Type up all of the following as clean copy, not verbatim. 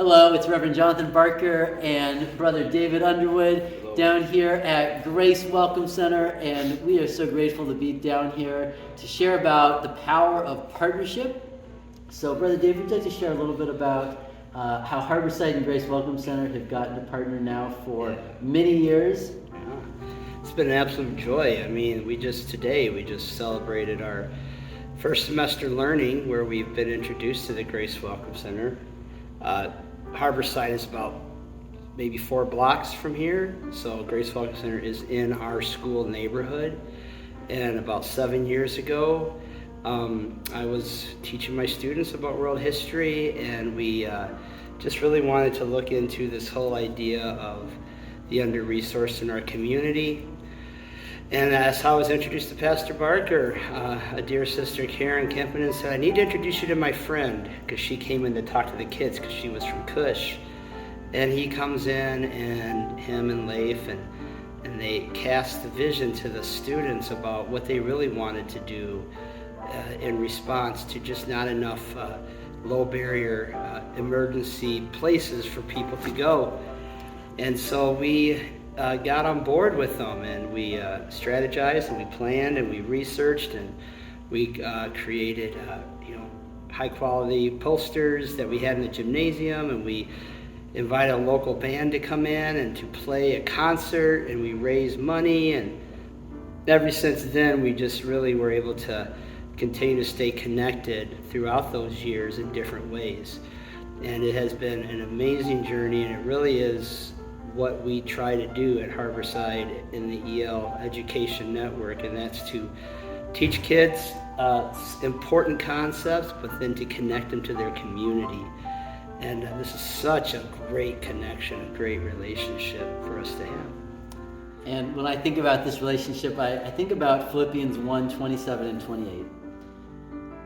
Hello, it's Reverend Jonathan Barker and Brother David Underwood. Hello. Down here at Grace Welcome Center, and we are so grateful to be down here to share about the power of partnership. So, Brother David, would you like to share a little bit about how Harborside and Grace Welcome Center have gotten to partner now for many years? It's been an absolute joy. I mean, we just celebrated our first semester learning where we've been introduced to the Grace Welcome Center. Harborside is about maybe 4 blocks from here, so Grace Welcome Center is in our school neighborhood. And about 7 years ago, I was teaching my students about world history, and we just really wanted to look into this whole idea of the under-resourced in our community. And as I was introduced to Pastor Barker, a dear sister, Karen Kempinen, said, I need to introduce you to my friend, because she came in to talk to the kids because she was from Cush. And he comes in, and him and Leif, and they cast the vision to the students about what they really wanted to do in response to just not enough low barrier emergency places for people to go. And so we got on board with them, and we strategized, and we planned, and we researched, and we created high quality posters that we had in the gymnasium, and we invited a local band to come in and to play a concert, and we raised money. And ever since then, we just really were able to continue to stay connected throughout those years in different ways. And it has been an amazing journey, and it really is what we try to do at Harborside in the EL Education Network, and that's to teach kids important concepts, but then to connect them to their community. And this is such a great connection, a great relationship for us to have. And when I think about this relationship, I think about Philippians 1:27 and 28.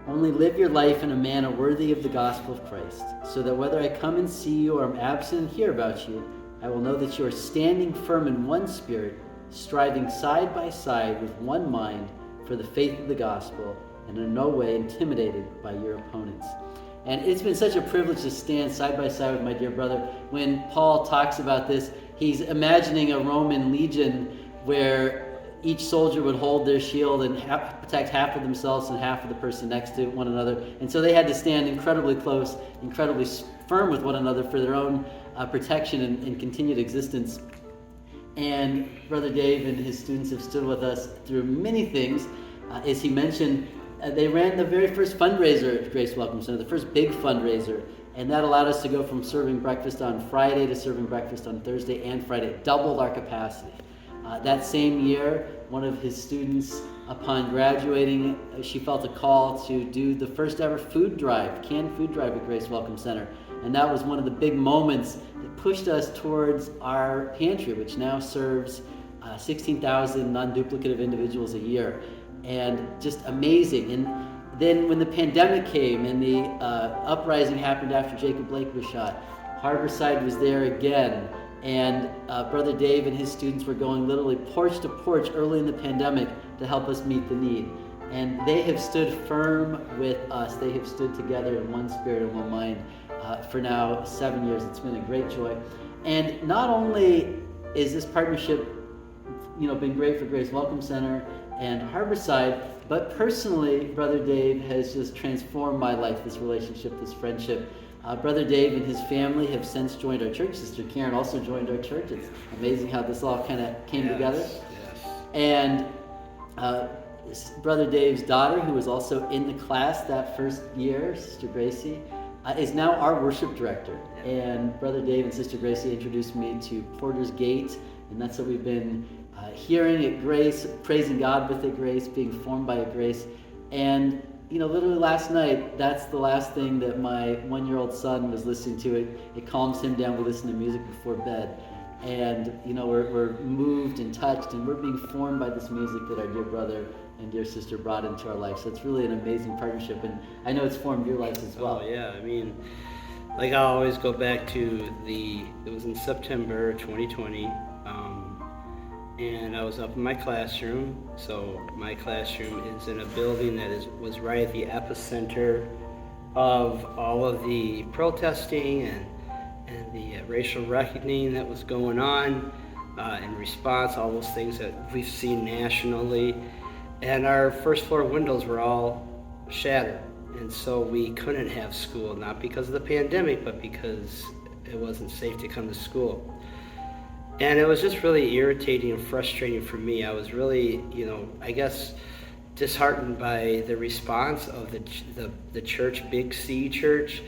Only live your life in a manner worthy of the gospel of Christ, so that whether I come and see you or am absent and hear about you, I will know that you are standing firm in one spirit, striving side by side with one mind for the faith of the gospel, and in no way intimidated by your opponents. And it's been such a privilege to stand side by side with my dear brother. When Paul talks about this, he's imagining a Roman legion where each soldier would hold their shield and protect half of themselves and half of the person next to one another. And so they had to stand incredibly close, incredibly firm with one another for their own protection and continued existence. And Brother Dave and his students have stood with us through many things. As he mentioned, they ran the very first fundraiser at Grace Welcome Center, the first big fundraiser, and that allowed us to go from serving breakfast on Friday to serving breakfast on Thursday and Friday. It doubled our capacity. That same year, one of his students, upon graduating, she felt a call to do the first ever food drive, canned food drive at Grace Welcome Center. And that was one of the big moments that pushed us towards our pantry, which now serves 16,000 non-duplicative individuals a year. And just amazing. And then when the pandemic came and the uprising happened after Jacob Blake was shot, Harborside was there again. And Brother Dave and his students were going literally porch to porch early in the pandemic to help us meet the need. And they have stood firm with us. They have stood together in one spirit and one mind for now 7 years. It's been a great joy. And not only is this partnership, been great for Grace Welcome Center and Harborside, but personally, Brother Dave has just transformed my life, this relationship, this friendship. Brother Dave and his family have since joined our church. Sister Karen also joined our church. It's amazing how this all kind of came together. Yes. And Brother Dave's daughter, who was also in the class that first year, Sister Gracie, is now our worship director. And Brother Dave and Sister Gracie introduced me to Porter's Gate, and that's what we've been hearing at Grace, praising God with a Grace, being formed by a Grace. And literally last night, that's the last thing that my 1-year-old son was listening to. It calms him down. We listen to music before bed. And, we're moved and touched, and we're being formed by this music that our dear brother and dear sister brought into our life. So it's really an amazing partnership, and I know it's formed your lives as well. Oh, yeah. I mean, I always go back to it was in September 2020, and I was up in my classroom. So my classroom is in a building that was right at the epicenter of all of the protesting and the racial reckoning that was going on in response, all those things that we've seen nationally. And our first floor windows were all shattered. And so we couldn't have school, not because of the pandemic, but because it wasn't safe to come to school. And it was just really irritating and frustrating for me. I was really, I guess, disheartened by the response of the church, Big C Church,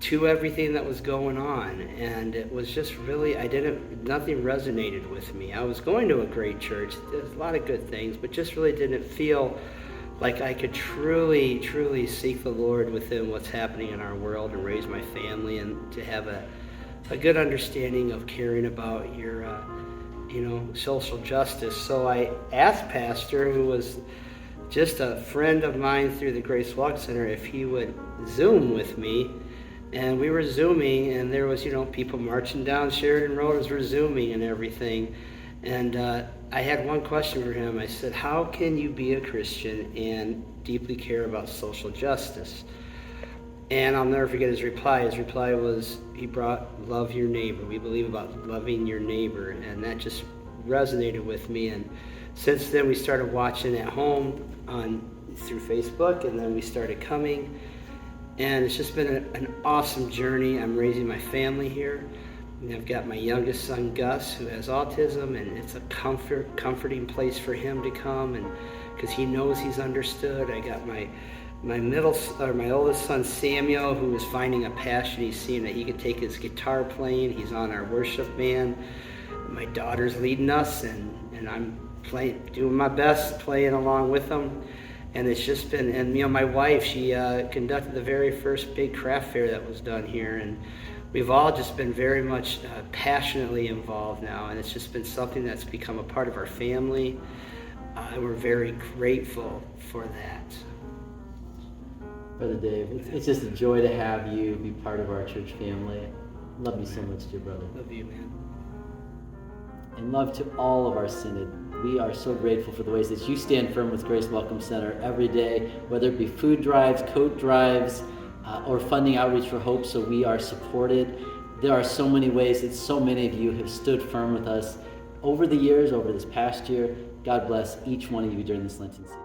to everything that was going on. And it was just really, nothing resonated with me. I was going to a great church. There's a lot of good things, but just really didn't feel like I could truly, truly seek the Lord within what's happening in our world and raise my family and to have a good understanding of caring about your, social justice. So I asked Pastor, who was just a friend of mine through the Grace Walk Center, if he would Zoom with me. And we were Zooming, and there was, people marching down Sheridan Road as we're Zooming and everything. And I had one question for him. I said, how can you be a Christian and deeply care about social justice? And I'll never forget his reply. His reply was, he brought love your neighbor. We believe about loving your neighbor. And that just resonated with me. And since then, we started watching at home through Facebook, and then we started coming. And it's just been an awesome journey. I'm raising my family here. And I've got my youngest son, Gus, who has autism, and it's a comforting place for him to come, and because he knows he's understood. I got my oldest son, Samuel, who is finding a passion. He's seeing that he can take his guitar playing. He's on our worship band. My daughter's leading us, and I'm doing my best, playing along with them. And it's just been, and my wife, she conducted the very first big craft fair that was done here, and we've all just been very much passionately involved now, and it's just been something that's become a part of our family, and we're very grateful for that. Brother Dave, it's just a joy to have you be part of our church family. Love you so much, dear brother. Love you, man. And love to all of our synod. We are so grateful for the ways that you stand firm with Grace Welcome Center every day, whether it be food drives, coat drives, or funding outreach for hope, so we are supported. There are so many ways that so many of you have stood firm with us over the years, over this past year. God bless each one of you during this Lenten season.